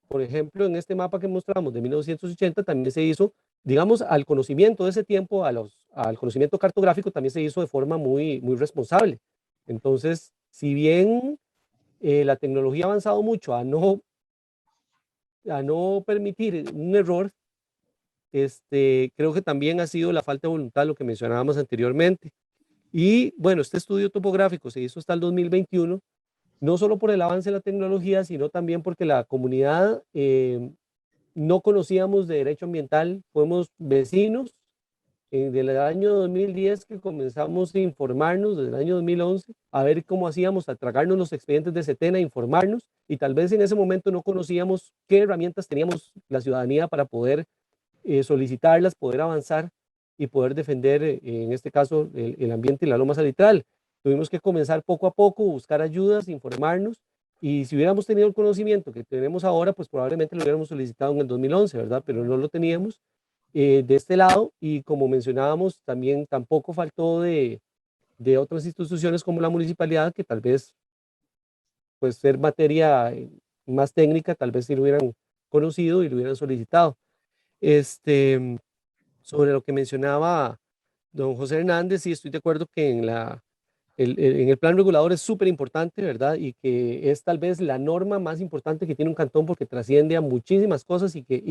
por ejemplo, en este mapa que mostramos de 1980 también se hizo, digamos, al conocimiento de ese tiempo, al conocimiento cartográfico también se hizo de forma muy responsable. Entonces, si bien la tecnología ha avanzado mucho a no permitir un error, creo que también ha sido la falta de voluntad, lo que mencionábamos anteriormente. Y bueno, este estudio topográfico se hizo hasta el 2021, no solo por el avance de la tecnología, sino también porque la comunidad no conocíamos de derecho ambiental, fuimos vecinos desde el año 2010 que comenzamos a informarnos, desde el año 2011, a ver cómo hacíamos, a tragarnos los expedientes de Setena, a informarnos, y tal vez en ese momento no conocíamos qué herramientas teníamos la ciudadanía para poder solicitarlas, poder avanzar y poder defender, en este caso, el ambiente y la loma salitral. Tuvimos que comenzar poco a poco, buscar ayudas, informarnos, y si hubiéramos tenido el conocimiento que tenemos ahora, pues probablemente lo hubiéramos solicitado en el 2011, ¿verdad? Pero no lo teníamos de este lado, y como mencionábamos, también tampoco faltó de otras instituciones como la municipalidad, que tal vez, pues ser materia más técnica, tal vez si lo hubieran conocido y lo hubieran solicitado. Sobre lo que mencionaba don José Hernández, sí estoy de acuerdo que en el plan regulador es súper importante, ¿verdad? Y que es tal vez la norma más importante que tiene un cantón porque trasciende a muchísimas cosas y que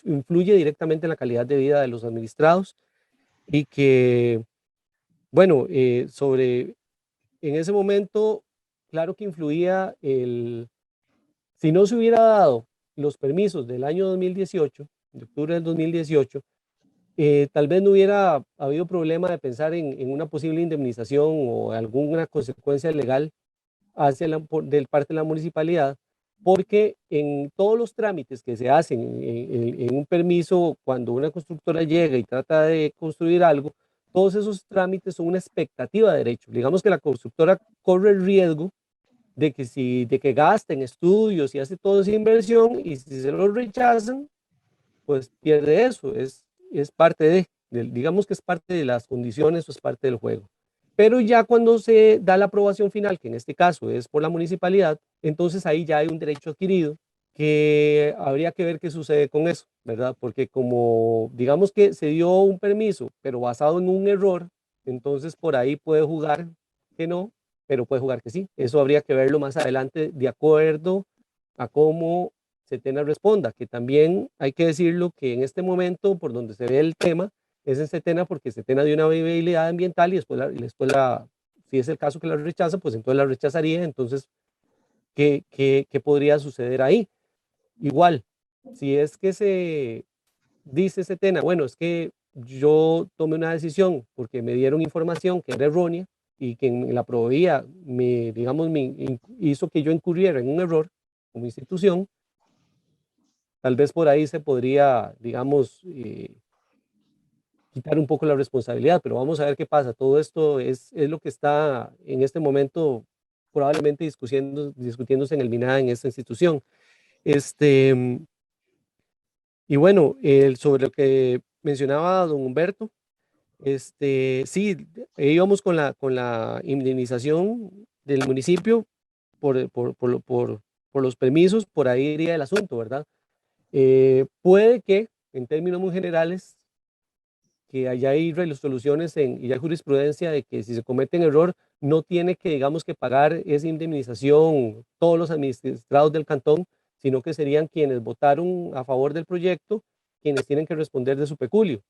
influye directamente en la calidad de vida de los administrados. Y que, bueno, en ese momento, claro que influía si no se hubiera dado los permisos del año 2018, de octubre del 2018, tal vez no hubiera habido problema de pensar en una posible indemnización o alguna consecuencia legal del parte de la municipalidad, porque en todos los trámites que se hacen en un permiso, cuando una constructora llega y trata de construir algo, todos esos trámites son una expectativa de derecho. Digamos que la constructora corre el riesgo de que gaste en estudios y hace toda esa inversión, y si se lo rechazan, pues pierde eso. Es parte digamos que es parte de las condiciones o es parte del juego. Pero ya cuando se da la aprobación final, que en este caso es por la municipalidad, entonces ahí ya hay un derecho adquirido que habría que ver qué sucede con eso, ¿verdad? Porque como digamos que se dio un permiso, pero basado en un error, entonces por ahí puede jugar que no, pero puede jugar que sí. Eso habría que verlo más adelante de acuerdo a cómo Setena responda, que también hay que decirlo que en este momento, por donde se ve el tema, es en Setena porque Setena dio una viabilidad ambiental y después si es el caso que la rechaza, pues entonces la rechazaría. Entonces, ¿qué podría suceder ahí? Igual, si es que se dice Setena, bueno, es que yo tomé una decisión porque me dieron información que era errónea y que la proveía hizo que yo incurriera en un error como institución, tal vez por ahí se podría, digamos, quitar un poco la responsabilidad, pero vamos a ver qué pasa. Todo esto es lo que está en este momento probablemente discutiéndose en el MINAA, en esta institución. Y bueno, sobre lo que mencionaba don Humberto, sí, íbamos con la indemnización del municipio por los permisos, por ahí iría el asunto, ¿verdad? Puede que, en términos muy generales, que allá hay resoluciones y hay jurisprudencia de que si se comete un error, no tiene que, digamos, que pagar esa indemnización todos los administrados del cantón, sino que serían quienes votaron a favor del proyecto, quienes tienen que responder de su peculio.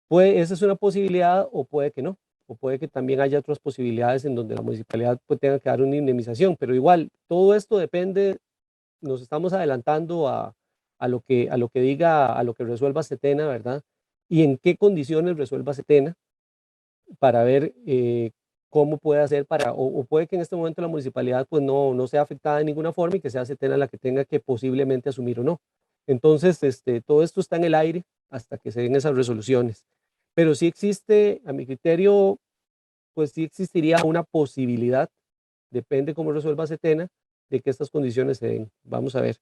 Esa es una posibilidad, o puede que no, o puede que también haya otras posibilidades en donde la municipalidad pues, tenga que dar una indemnización, pero igual, todo esto depende, nos estamos adelantando a lo que diga, a lo que resuelva Setena, ¿verdad? y en qué condiciones resuelva Setena para ver cómo puede hacer para, o puede que en este momento la municipalidad pues no sea afectada de ninguna forma y que sea Setena la que tenga que posiblemente asumir o no. Entonces, todo esto está en el aire hasta que se den esas resoluciones. Pero sí existe, a mi criterio, pues sí existiría una posibilidad, depende cómo resuelva Setena, de que estas condiciones se den. Vamos a ver.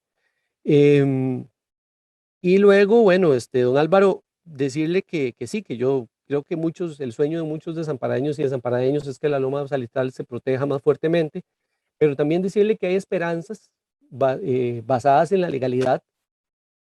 Y luego, bueno, don Álvaro, decirle que sí, que yo creo que el sueño de muchos desamparadeños y desamparadeños es que la loma salitral se proteja más fuertemente, pero también decirle que hay esperanzas basadas en la legalidad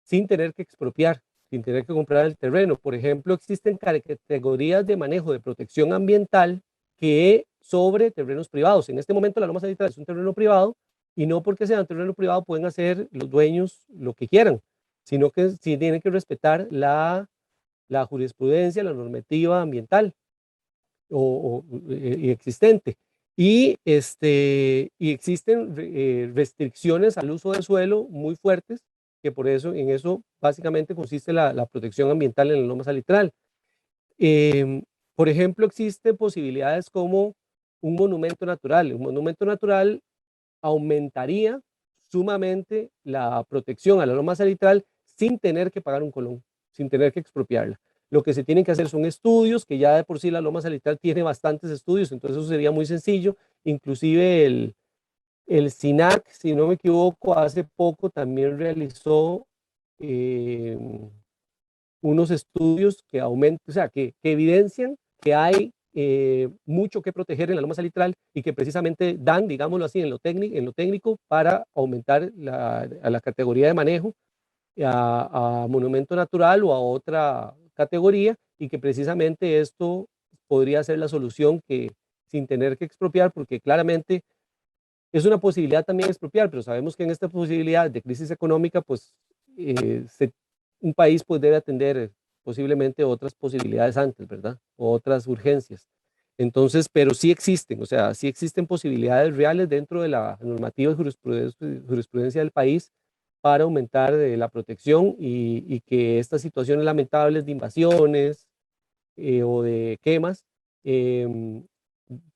sin tener que expropiar, sin tener que comprar el terreno. Por ejemplo, existen categorías de manejo de protección ambiental que sobre terrenos privados. En este momento la loma salitral es un terreno privado y no porque sea un terreno privado pueden hacer los dueños lo que quieran, sino que sí tienen que respetar la jurisprudencia, la normativa ambiental existente. Y existen restricciones al uso del suelo muy fuertes, que por eso, en eso básicamente consiste la protección ambiental en la loma salitral. Por ejemplo, existen posibilidades como un monumento natural. Un monumento natural aumentaría sumamente la protección a la loma salitral sin tener que pagar un colón, sin tener que expropiarla. Lo que se tienen que hacer son estudios, que ya de por sí la loma salitral tiene bastantes estudios, entonces eso sería muy sencillo. Inclusive el SINAC, si no me equivoco, hace poco también realizó unos estudios que aumentan, o sea, que evidencian que hay mucho que proteger en la loma salitral y que precisamente dan, digámoslo así, en lo técnico para aumentar a la categoría de manejo a monumento natural o a otra categoría, y que precisamente esto podría ser la solución, que sin tener que expropiar, porque claramente es una posibilidad también expropiar, pero sabemos que en esta posibilidad de crisis económica, pues un país pues debe atender posiblemente otras posibilidades antes, ¿verdad? O otras urgencias. Entonces, pero sí existen, o sea, sí existen posibilidades reales dentro de la normativa y jurisprudencia del país para aumentar la protección y que estas situaciones lamentables de invasiones o de quemas,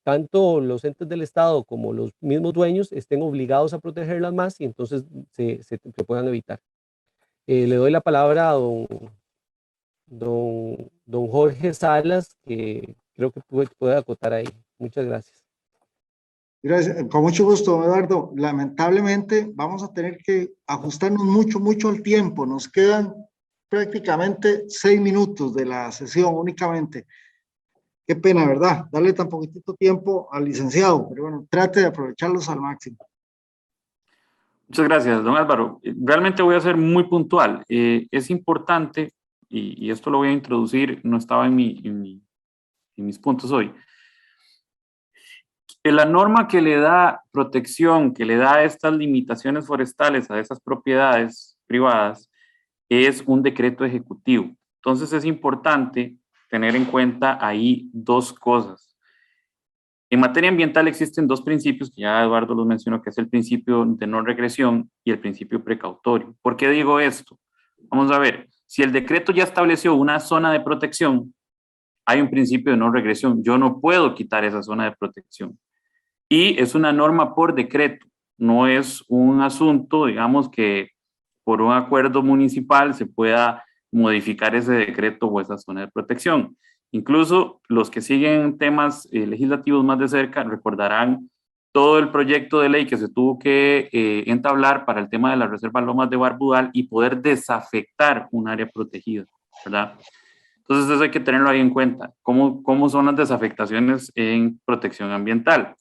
tanto los entes del Estado como los mismos dueños estén obligados a protegerlas más y entonces se puedan evitar. Le doy la palabra a don Jorge Salas, que creo que puede acotar ahí. Muchas gracias. Gracias, con mucho gusto, Eduardo. Lamentablemente vamos a tener que ajustarnos mucho al tiempo. Nos quedan prácticamente 6 minutos de la sesión únicamente. Qué pena, ¿verdad? Darle tan poquitito tiempo al licenciado, pero bueno, trate de aprovecharlos al máximo. Muchas gracias, don Álvaro. Realmente voy a ser muy puntual. Es importante, y esto lo voy a introducir, no estaba en mis puntos hoy. La norma que le da protección, que le da estas limitaciones forestales a esas propiedades privadas, es un decreto ejecutivo. Entonces es importante tener en cuenta ahí dos cosas. En materia ambiental existen dos principios que ya Eduardo los mencionó, que es el principio de no regresión y el principio precautorio. ¿Por qué digo esto? Vamos a ver, si el decreto ya estableció una zona de protección, hay un principio de no regresión. Yo no puedo quitar esa zona de protección. Y es una norma por decreto, no es un asunto, digamos, que por un acuerdo municipal se pueda modificar ese decreto o esa zona de protección. Incluso los que siguen temas legislativos más de cerca recordarán todo el proyecto de ley que se tuvo que entablar para el tema de la Reserva Lomas de Barbudal y poder desafectar un área protegida, ¿verdad? Entonces eso hay que tenerlo ahí en cuenta, cómo son las desafectaciones en protección ambiental.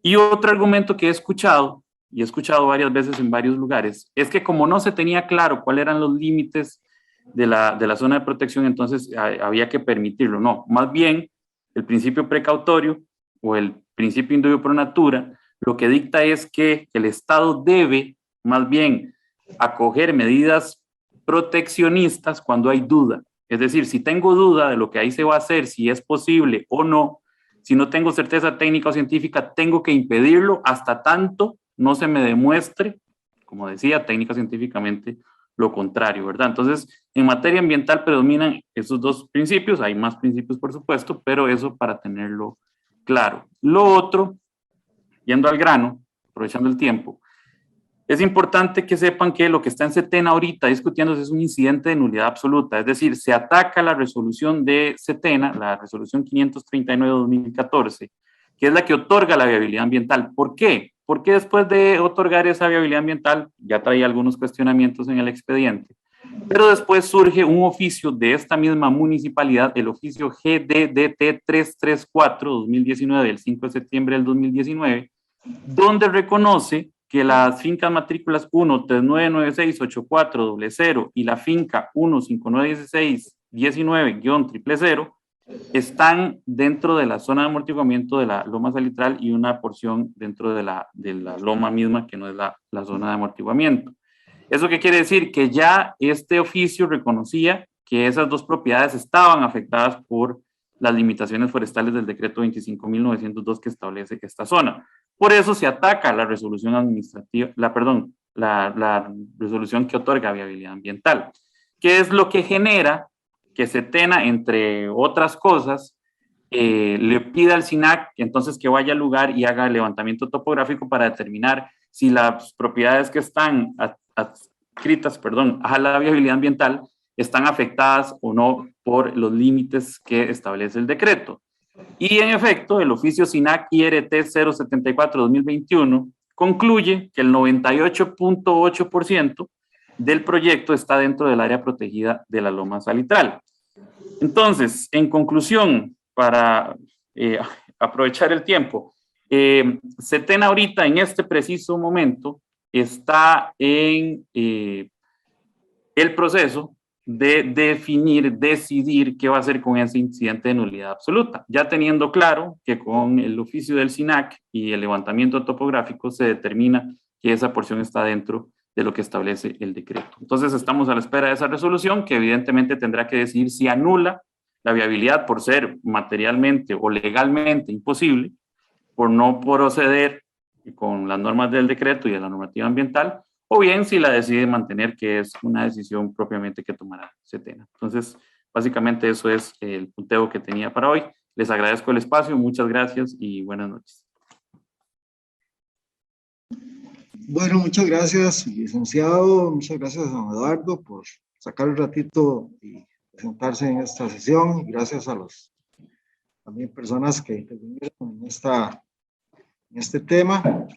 Y otro argumento que he escuchado, y he escuchado varias veces en varios lugares, es que como no se tenía claro cuáles eran los límites de la zona de protección, entonces había que permitirlo. No, más bien el principio precautorio o el principio indubio pro natura lo que dicta es que el Estado debe más bien acoger medidas proteccionistas cuando hay duda. Es decir, si tengo duda de lo que ahí se va a hacer, si es posible o no, si no tengo certeza técnica o científica, tengo que impedirlo hasta tanto no se me demuestre, como decía, técnica científicamente lo contrario, ¿verdad? Entonces, en materia ambiental predominan esos dos principios, hay más principios por supuesto, pero eso para tenerlo claro. Lo otro, yendo al grano, aprovechando el tiempo, es importante que sepan que lo que está en CETENA ahorita discutiéndose es un incidente de nulidad absoluta, es decir, se ataca la resolución de CETENA, la resolución 539-2014, que es la que otorga la viabilidad ambiental. ¿Por qué? Porque después de otorgar esa viabilidad ambiental, ya traía algunos cuestionamientos en el expediente, pero después surge un oficio de esta misma municipalidad, el oficio GDDT 334-2019, del 5 de septiembre del 2019, donde reconoce que las fincas matrículas 139968400 y la finca 1591619-000 están dentro de la zona de amortiguamiento de la loma salitral y una porción dentro de la loma misma que no es la zona de amortiguamiento. ¿Eso qué quiere decir? Que ya este oficio reconocía que esas dos propiedades estaban afectadas por las limitaciones forestales del decreto 25.902 que establece esta zona. Por eso se ataca la resolución administrativa, la resolución que otorga viabilidad ambiental, que es lo que genera que CETENA, entre otras cosas, le pida al SINAC entonces que vaya al lugar y haga el levantamiento topográfico para determinar si las propiedades que están adscritas a la viabilidad ambiental están afectadas o no por los límites que establece el decreto. Y en efecto, el oficio SINAC IRT 074-2021 concluye que el 98.8% del proyecto está dentro del área protegida de la loma salitral. Entonces, en conclusión, para aprovechar el tiempo, CETENA ahorita en este preciso momento está en el proceso de decidir qué va a hacer con ese incidente de nulidad absoluta, ya teniendo claro que con el oficio del SINAC y el levantamiento topográfico se determina que esa porción está dentro de lo que establece el decreto. Entonces estamos a la espera de esa resolución que evidentemente tendrá que decidir si anula la viabilidad por ser materialmente o legalmente imposible, por no proceder con las normas del decreto y de la normativa ambiental, o bien si la decide mantener, que es una decisión propiamente que tomará CETENA. Entonces, básicamente eso es el punteo que tenía para hoy. Les agradezco el espacio, muchas gracias y buenas noches. Bueno, muchas gracias, licenciado. Muchas gracias, don Eduardo, por sacar un ratito y presentarse en esta sesión. Gracias a los también personas que intervinieron en este tema. No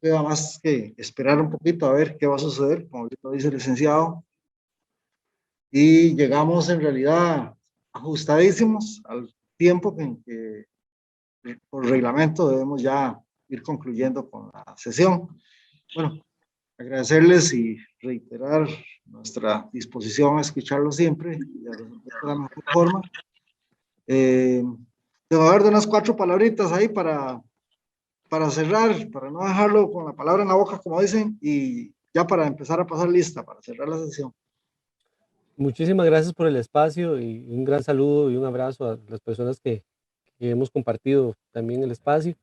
queda más que esperar un poquito a ver qué va a suceder, como lo dice el licenciado. Y llegamos en realidad ajustadísimos al tiempo que por reglamento debemos ya ir concluyendo con la sesión. Bueno, agradecerles y reiterar nuestra disposición a escucharlo siempre y a resolver de la mejor forma. Tengo que dar unas 4 palabritas ahí para cerrar, para no dejarlo con la palabra en la boca, como dicen, y ya para empezar a pasar lista, para cerrar la sesión. Muchísimas gracias por el espacio y un gran saludo y un abrazo a las personas que hemos compartido también el espacio.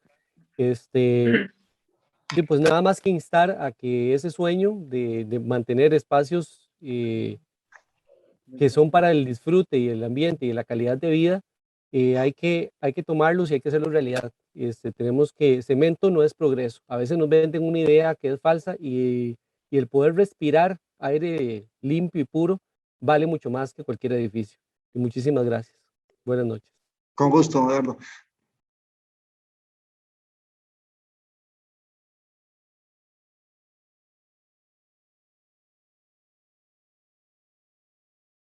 Y pues nada más que instar a que ese sueño de mantener espacios que son para el disfrute y el ambiente y la calidad de vida, hay que tomarlos y hay que hacerlos realidad. Tenemos que, cemento no es progreso. A veces nos venden una idea que es falsa y el poder respirar aire limpio y puro vale mucho más que cualquier edificio. Y muchísimas gracias. Buenas noches. Con gusto, Eduardo.